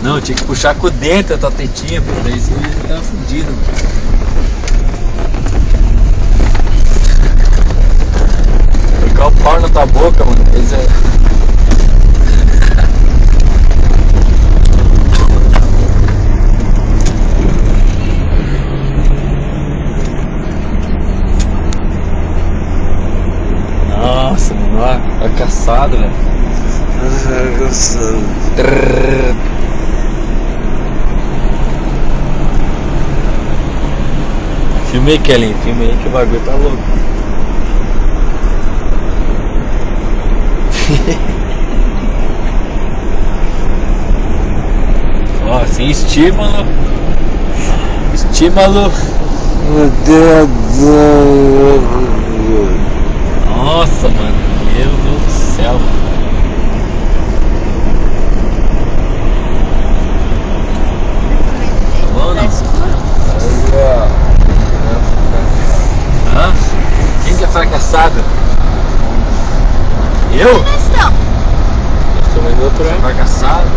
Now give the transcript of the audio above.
Não, tinha que puxar com o dente a tua tetinha, pô, daí você já tava fudido. Colocar o pau na tua boca, mano. Pois é. Nossa, mano, ó, caçado, velho. Filme aí, Kelly, filme aí que o bagulho tá louco. Ó, sem estímulo. Estímulo. Nossa, mano, meu Deus do céu, mano. Bom, não? Hã? Quem que é fracassado? Eu? Eu sou mais doutor. Fracassado?